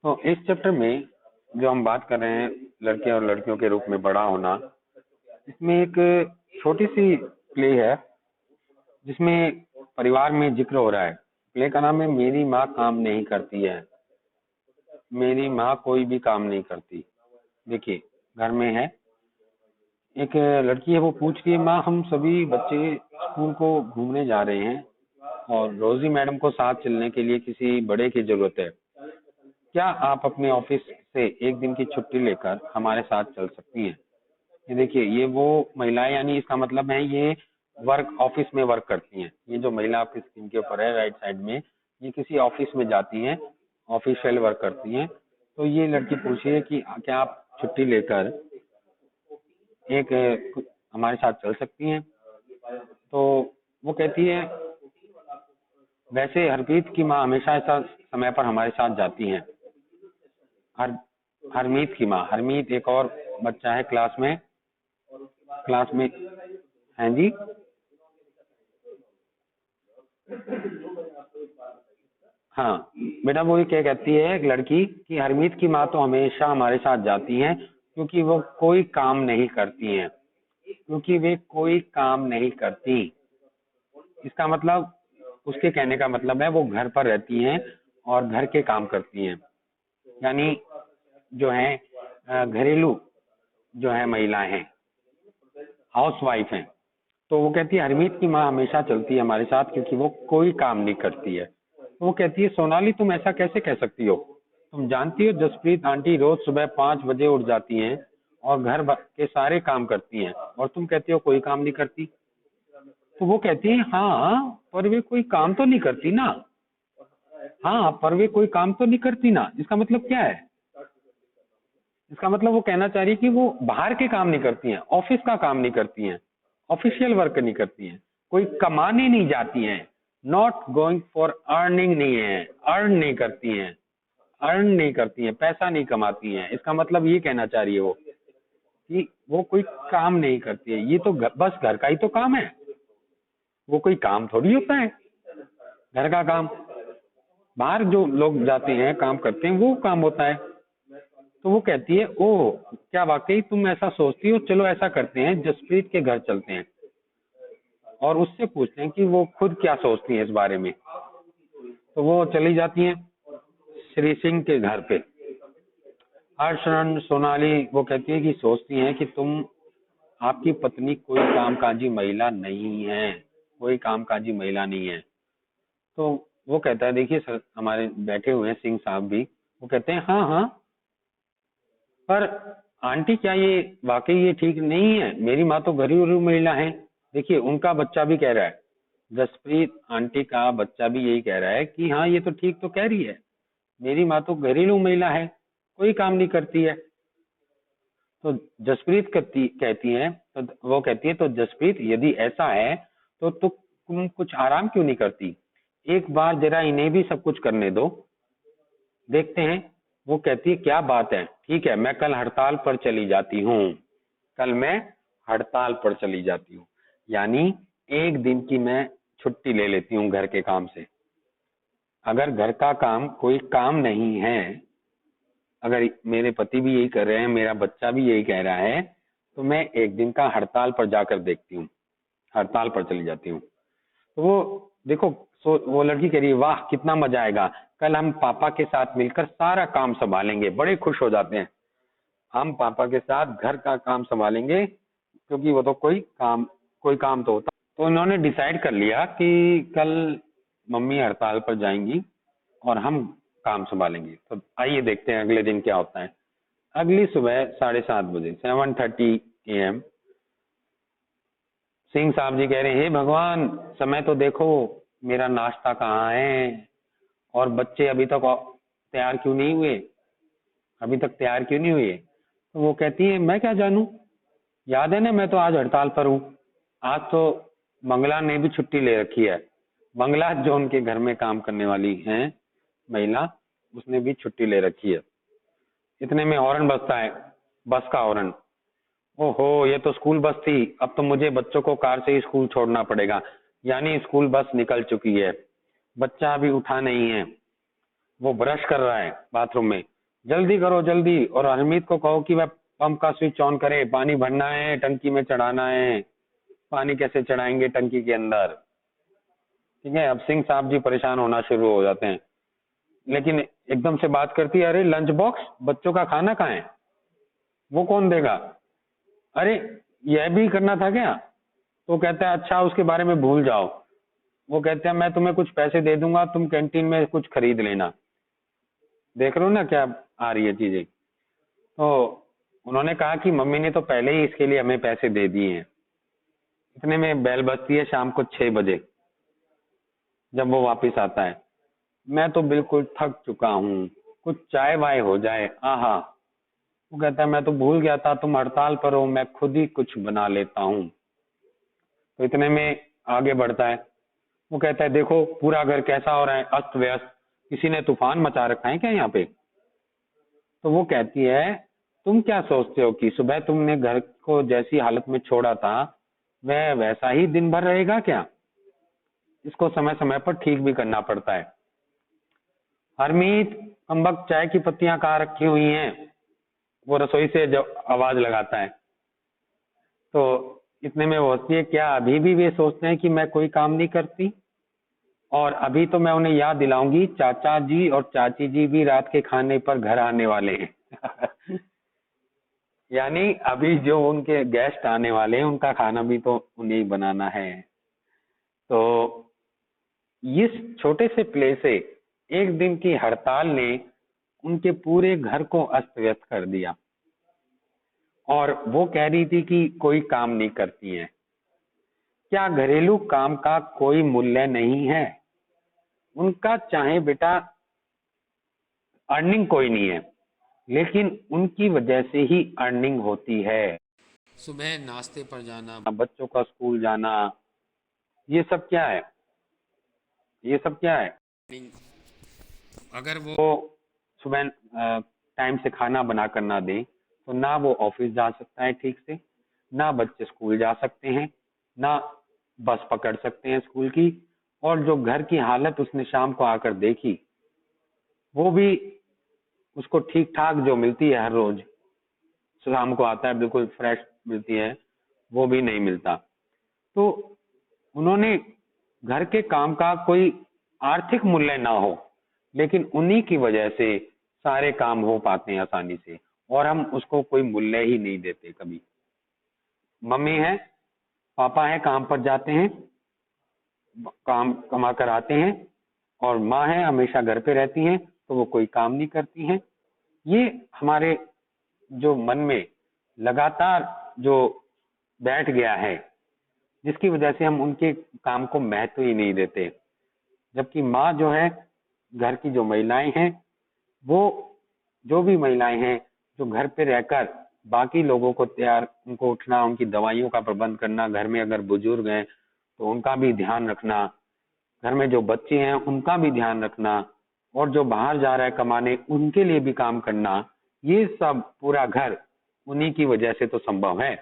तो इस चैप्टर में जो हम बात कर रहे हैं लड़के और लड़कियों के रूप में बड़ा होना, इसमें एक छोटी सी प्ले है जिसमें परिवार में जिक्र हो रहा है। प्ले का नाम है मेरी माँ काम नहीं करती है। मेरी माँ कोई भी काम नहीं करती। देखिए, घर में है एक लड़की है, वो पूछ रही है माँ हम सभी बच्चे स्कूल को घूमने जा रहे हैं और रोजी मैडम को साथ चलने के लिए किसी बड़े की जरूरत है। क्या आप अपने ऑफिस से एक दिन की छुट्टी लेकर हमारे साथ चल सकती हैं? ये देखिए, ये वो महिलाएं, यानी इसका मतलब है ये वर्क ऑफिस में वर्क करती हैं। ये जो महिला आपकी स्क्रीन के ऊपर है राइट साइड में, ये किसी ऑफिस में जाती हैं, ऑफिशियल वर्क करती हैं। तो ये लड़की पूछी है कि क्या आप छुट्टी लेकर एक हमारे साथ चल सकती हैं? तो वो कहती है वैसे हरप्रीत की माँ हमेशा ऐसा समय पर हमारे साथ जाती हैं। हरमीत की माँ, हरमीत एक और बच्चा है क्लास में हैं जी। हाँ बेटा, वो ये क्या कहती है एक लड़की कि हरमीत की माँ तो हमेशा हमारे साथ जाती हैं क्योंकि वो कोई काम नहीं करती हैं। क्योंकि वे कोई काम नहीं करती, इसका मतलब, उसके कहने का मतलब है वो घर पर रहती हैं और घर के काम करती हैं, यानी जो है घरेलू जो है महिला है, हाउस वाइफ है। तो वो कहती है हरमीत की माँ हमेशा चलती है हमारे साथ क्योंकि वो कोई काम नहीं करती है। तो वो कहती है सोनाली तुम ऐसा कैसे कह सकती हो? तुम जानती हो जसप्रीत आंटी रोज सुबह 5 बजे उठ जाती हैं और के सारे काम करती हैं और तुम कहती हो कोई काम नहीं करती। तो वो कहती है हाँ पर वे कोई काम तो नहीं करती ना। हाँ पर वे कोई काम तो नहीं करती ना, इसका मतलब क्या है? इसका मतलब वो कहना चाह रही है कि वो बाहर के काम नहीं करती हैं, ऑफिस का काम नहीं करती हैं, ऑफिशियल वर्क नहीं करती हैं, कोई कमाने नहीं जाती हैं, नॉट गोइंग फॉर अर्निंग नहीं है, अर्न नहीं करती हैं, अर्न नहीं करती हैं, पैसा नहीं कमाती हैं। इसका मतलब ये कहना चाह रही है वो कि वो कोई काम नहीं करती है। ये तो बस घर का ही तो काम है, वो कोई काम थोड़ी होता है घर का काम। बाहर जो लोग जाते हैं काम करते हैं वो काम होता है। तो वो कहती है ओह क्या वाकई तुम ऐसा सोचती हो, चलो ऐसा करते हैं जसप्रीत के घर चलते हैं और उससे पूछते हैं कि वो खुद क्या सोचती है इस बारे में। तो वो चली जाती हैं श्री सिंह के घर पे। हर्षण सोनाली वो कहती है कि सोचती हैं कि आपकी पत्नी कोई कामकाजी महिला नहीं है, कोई कामकाजी महिला नहीं है। तो वो कहता है देखिए सर, हमारे बैठे हुए हैं सिंह साहब भी, वो कहते हैं हाँ हाँ पर आंटी क्या ये वाकई ये ठीक नहीं है? मेरी माँ तो घरेलू महिला है। देखिए उनका बच्चा भी कह रहा है, जसप्रीत आंटी का बच्चा भी यही कह रहा है कि हाँ ये तो ठीक तो कह रही है, मेरी माँ तो घरेलू महिला है, कोई काम नहीं करती है। तो जसप्रीत कहती है, तो वो कहती है तो जसप्रीत यदि ऐसा है तो तुम कुछ आराम क्यों नहीं करती? एक बार जरा इन्हें भी सब कुछ करने दो, देखते हैं। वो कहती है क्या बात है, ठीक है मैं कल हड़ताल पर चली जाती हूँ, कल मैं हड़ताल पर चली जाती हूँ, यानी एक दिन की मैं छुट्टी ले लेती हूँ घर के काम से। अगर घर का काम कोई काम नहीं है, अगर मेरे पति भी यही कर रहे हैं, मेरा बच्चा भी यही कह रहा है, तो मैं एक दिन का हड़ताल पर जाकर देखती हूँ, हड़ताल पर चली जाती हूँ। तो वो देखो, वो लड़की कह रही है वाह कितना मजा आएगा, कल हम पापा के साथ मिलकर सारा काम संभालेंगे। बड़े खुश हो जाते हैं, हम पापा के साथ घर का काम संभालेंगे क्योंकि वो तो कोई काम तो होता। तो उन्होंने डिसाइड कर लिया कि कल मम्मी हड़ताल पर जाएंगी और हम काम संभालेंगे। तो आइए देखते हैं अगले दिन क्या होता है। अगली सुबह 7:30 बजे 7:30 AM सिंह साहब जी कह रहे हैं हे भगवान समय तो देखो, मेरा नाश्ता कहाँ है और बच्चे अभी तक तैयार क्यों नहीं हुए, अभी तक तैयार क्यों नहीं हुए? तो वो कहती है मैं क्या जानूं, याद है ना मैं तो आज हड़ताल पर हूँ। आज तो मंगला ने भी छुट्टी ले रखी है, मंगला जो उनके घर में काम करने वाली है महिला, उसने भी छुट्टी ले रखी है। इतने में हॉर्न बजता है, बस का हॉर्न। ओहो ये तो स्कूल बस थी, अब तो मुझे बच्चों को कार से ही स्कूल छोड़ना पड़ेगा, यानी स्कूल बस निकल चुकी है। बच्चा अभी उठा नहीं है, वो ब्रश कर रहा है बाथरूम में, जल्दी करो जल्दी। और हरमीत को कहो कि वह पंप का स्विच ऑन करे, पानी भरना है, टंकी में चढ़ाना है। पानी कैसे चढ़ाएंगे टंकी के अंदर? ठीक है, अब सिंह साहब जी परेशान होना शुरू हो जाते हैं। लेकिन एकदम से बात करती है, अरे लंच बॉक्स, बच्चों का खाना कहाँ है, वो कौन देगा? अरे यह भी करना था क्या? तो कहता है अच्छा उसके बारे में भूल जाओ। वो कहते हैं मैं तुम्हें कुछ पैसे दे दूंगा, तुम कैंटीन में कुछ खरीद लेना। देख रहे हो ना क्या आ रही है चीजें। तो उन्होंने कहा कि मम्मी ने तो पहले ही इसके लिए हमें पैसे दे दिए हैं। इतने में बेल बजती है शाम को 6 बजे, जब वो वापस आता है। मैं तो बिल्कुल थक चुका हूँ, कुछ चाय वाय हो जाए, आहा। वो कहता है मैं तो भूल गया था तुम हड़ताल पर हो, मैं खुद ही कुछ बना लेता हूँ। तो इतने में आगे बढ़ता है। वो कहता है देखो पूरा घर कैसा हो रहा है, अस्त व्यस्त, किसी ने तूफान मचा रखा है क्या यहाँ पे? तो वो कहती है तुम क्या सोचते हो कि सुबह तुमने घर को जैसी हालत में छोड़ा था वह वैसा ही दिन भर रहेगा क्या? इसको समय समय पर ठीक भी करना पड़ता है। हरमीत, कमबख्त चाय की पत्तियां कहाँ रखी हुई हैं? वो रसोई से जब आवाज लगाता है। तो इतने में वो हंसती है, क्या अभी भी वे सोचते हैं कि मैं कोई काम नहीं करती? और अभी तो मैं उन्हें याद दिलाऊंगी, चाचा जी और चाची जी भी रात के खाने पर घर आने वाले हैं। यानी अभी जो उनके गेस्ट आने वाले हैं उनका खाना भी तो उन्हें ही बनाना है। तो इस छोटे से प्ले से एक दिन की हड़ताल ने उनके पूरे घर को अस्त व्यस्त कर दिया। और वो कह रही थी कि कोई काम नहीं करती हैं। क्या घरेलू काम का कोई मूल्य नहीं है? उनका चाहे बेटा अर्निंग कोई नहीं है, लेकिन उनकी वजह से ही अर्निंग होती है। सुबह नाश्ते पर जाना, बच्चों का स्कूल जाना, ये सब क्या है? ये सब क्या है? अगर वो सुबह टाइम से खाना बना कर ना दे तो ना वो ऑफिस जा सकता है ठीक से, ना बच्चे स्कूल जा सकते हैं, ना बस पकड़ सकते हैं स्कूल की। और जो घर की हालत उसने शाम को आकर देखी, वो भी उसको ठीक ठाक जो मिलती है हर रोज, शाम को आता है बिल्कुल फ्रेश मिलती है, वो भी नहीं मिलता। तो उन्होंने घर के काम का कोई आर्थिक मूल्य ना हो, लेकिन उन्हीं की वजह से सारे काम हो पाते हैं आसानी से, और हम उसको कोई मूल्य ही नहीं देते कभी। मम्मी है, पापा है, काम पर जाते हैं, काम कमा कर आते हैं, और माँ है हमेशा घर पे रहती हैं, तो वो कोई काम नहीं करती हैं। ये हमारे जो मन में लगातार जो बैठ गया है, जिसकी वजह से हम उनके काम को महत्व ही नहीं देते। जबकि माँ जो है, घर की जो महिलाएं हैं, वो जो भी महिलाएं हैं जो घर पे रहकर बाकी लोगों को तैयार, उनको उठना, उनकी दवाइयों का प्रबंध करना, घर में अगर बुजुर्ग हैं तो उनका भी ध्यान रखना, घर में जो बच्चे हैं उनका भी ध्यान रखना, और जो बाहर जा रहा है कमाने उनके लिए भी काम करना, ये सब पूरा घर उन्हीं की वजह से तो संभव है।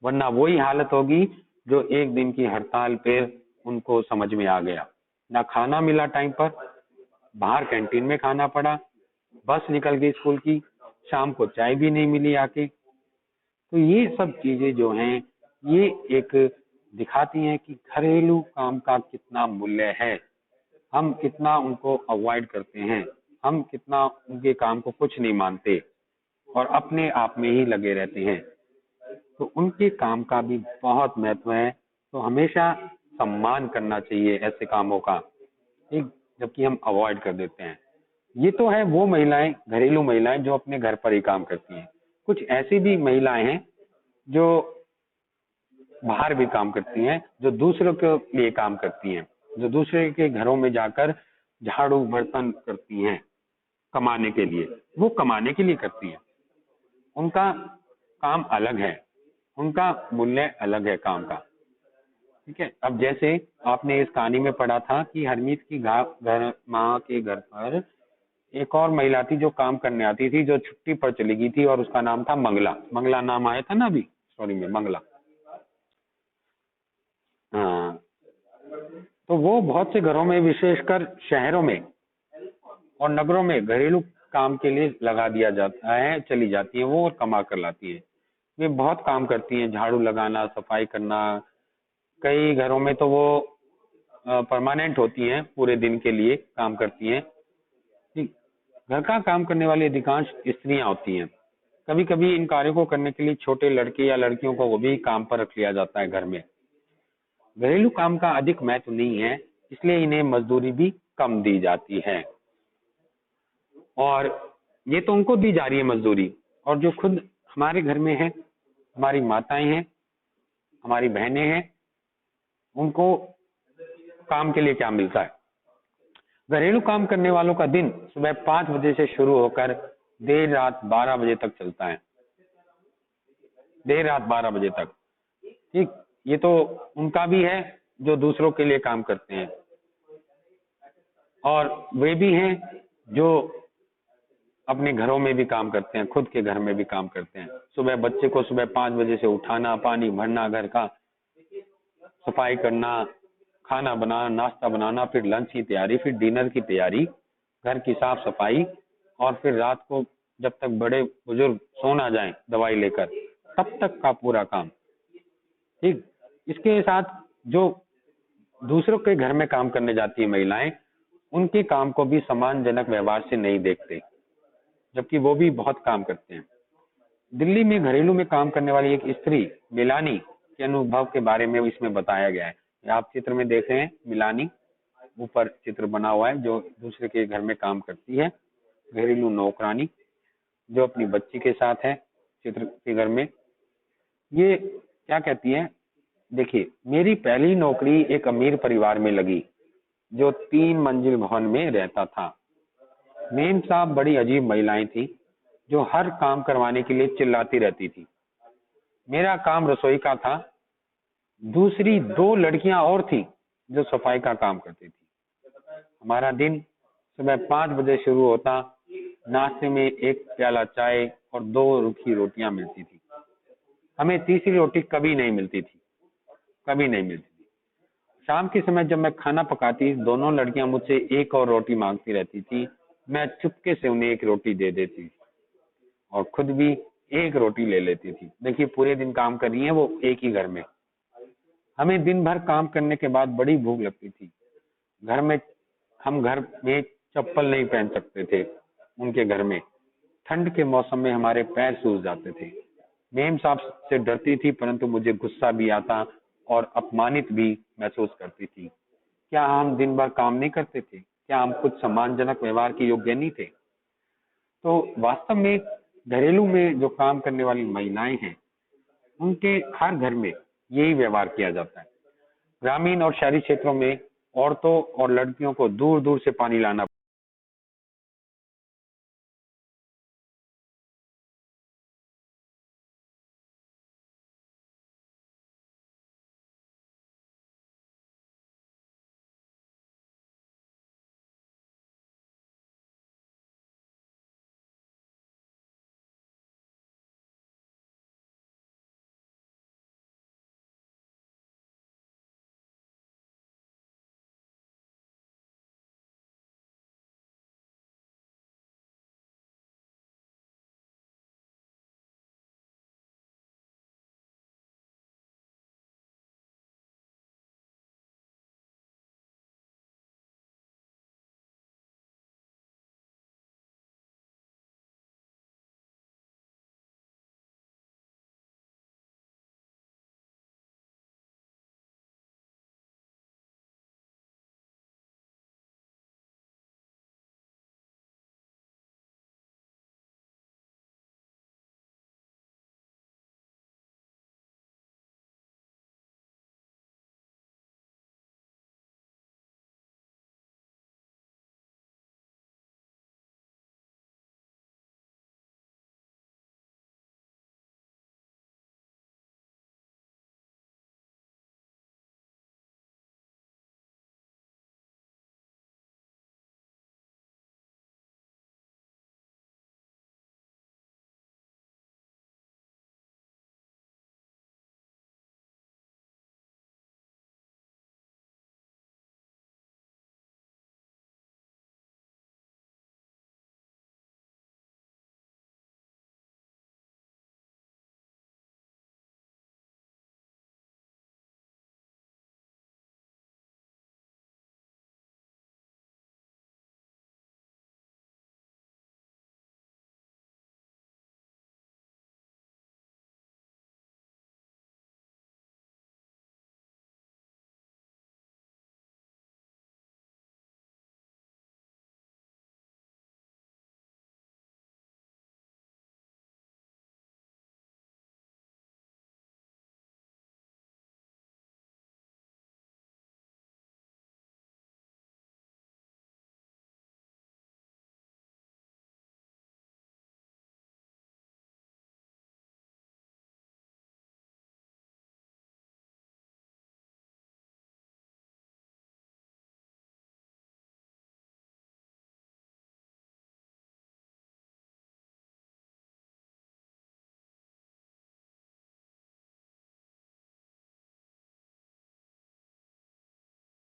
वरना वही हालत होगी जो एक दिन की हड़ताल पे उनको समझ में आ गया। ना खाना मिला टाइम पर, बाहर कैंटीन में खाना पड़ा, बस निकल गई स्कूल की, शाम को चाय भी नहीं मिली आके। तो ये सब चीजें जो हैं, ये एक दिखाती हैं कि घरेलू काम का कितना मूल्य है। हम कितना उनको अवॉइड करते हैं, हम कितना उनके काम को कुछ नहीं मानते और अपने आप में ही लगे रहते हैं। तो उनके काम का भी बहुत महत्व है, तो हमेशा सम्मान करना चाहिए ऐसे कामों का, ठीक, जबकि हम अवॉइड कर देते हैं। ये तो है वो महिलाएं, घरेलू महिलाएं जो अपने घर पर ही काम करती हैं। कुछ ऐसी भी महिलाएं हैं जो बाहर भी काम करती हैं, जो दूसरों के लिए काम करती हैं, जो दूसरे के घरों में जाकर झाड़ू बर्तन करती हैं कमाने के लिए। वो कमाने के लिए करती हैं, उनका काम अलग है, उनका मूल्य अलग है काम का। ठीक है। अब जैसे आपने इस कहानी में पढ़ा था कि हरमीत की घर माँ के घर पर एक और महिला थी जो काम करने आती थी, जो छुट्टी पर चली गई थी, और उसका नाम था मंगला। मंगला नाम आया था ना अभी स्टोरी में, मंगला। हाँ, तो वो बहुत से घरों में, विशेषकर शहरों में और नगरों में घरेलू काम के लिए लगा दिया जाता है, चली जाती हैं वो और कमा कर लाती हैं। वे बहुत काम करती हैं, झाड़ू लगाना, सफाई करना। कई घरों में तो वो परमानेंट होती हैं, पूरे दिन के लिए काम करती हैं। ठीक, घर का काम करने वाली अधिकांश स्त्रियां होती हैं। कभी कभी इन कार्यों को करने के लिए छोटे लड़के या लड़कियों को वो भी काम पर रख लिया जाता है घर में। घरेलू काम का अधिक महत्व नहीं है, इसलिए इन्हें मजदूरी भी कम दी जाती है। और ये तो उनको दी जा रही है मजदूरी, और जो खुद हमारे घर में है, हमारी माताएं हैं, हमारी बहनें हैं, उनको काम के लिए क्या मिलता है? घरेलू काम करने वालों का दिन सुबह 5 बजे से शुरू होकर देर रात 12 बजे तक चलता है। देर रात 12 बजे तक। ठीक, ये तो उनका भी है जो दूसरों के लिए काम करते हैं, और वे भी हैं जो अपने घरों में भी काम करते हैं, खुद के घर में भी काम करते हैं। सुबह बच्चे को सुबह 5 बजे से उठाना, पानी भरना, घर का सफाई करना, खाना बनाना, नाश्ता बनाना, फिर लंच की तैयारी, फिर डिनर की तैयारी, घर की साफ सफाई, और फिर रात को जब तक बड़े बुजुर्ग सो ना जाएं दवाई लेकर, तब तक का पूरा काम। ठीक, इसके साथ जो दूसरों के घर में काम करने जाती है महिलाएं, उनके काम को भी सम्मानजनक व्यवहार से नहीं देखते, जबकि वो भी बहुत काम करते हैं। दिल्ली में घरेलू में काम करने वाली एक स्त्री मिलानी के अनुभव के बारे में इसमें बताया गया है। आप चित्र में देख रहे हैं, मिलानी ऊपर चित्र बना हुआ है, जो दूसरे के घर में काम करती है, घरेलू नौकरानी, जो अपनी बच्ची के साथ है चित्र के घर में। ये क्या कहती है? देखिए, मेरी पहली नौकरी एक अमीर परिवार में लगी जो 3 मंजिल भवन में रहता था। मेम साहब बड़ी अजीब महिलाएं थी जो हर काम करवाने के लिए चिल्लाती रहती थी। मेरा काम रसोई का था। दूसरी 2 लड़कियां और थी जो सफाई का काम करती थी। हमारा दिन सुबह 5 बजे शुरू होता। नाश्ते में 1 प्याला चाय और 2 रूखी रोटियां मिलती थी। हमें तीसरी रोटी कभी नहीं मिलती थी, कभी नहीं मिलती थी। शाम के समय जब मैं खाना पकाती, दोनों लड़कियां मुझसे 1 और रोटी मांगती रहती थी। मैं चुपके से उन्हें 1 रोटी दे देती और खुद भी 1 रोटी ले लेती थी। देखिए, पूरे दिन काम कर रही है वो एक ही घर में। हमें दिन भर काम करने के बाद बड़ी भूख लगती थी। हम घर में चप्पल नहीं पहन सकते थे। उनके घर में ठंड के मौसम में हमारे पैर सूज जाते थे। मेम साहब से डरती थी, परंतु मुझे गुस्सा भी आता और अपमानित भी महसूस करती थी। क्या हम दिन भर काम नहीं करते थे? क्या हम कुछ सम्मानजनक व्यवहार के योग्य नहीं थे? तो वास्तव में घरेलू में जो काम करने वाली महिलाएं हैं, उनके हर घर में यही व्यवहार किया जाता है। ग्रामीण और शहरी क्षेत्रों में औरतों और लड़कियों को दूर दूर से पानी लाना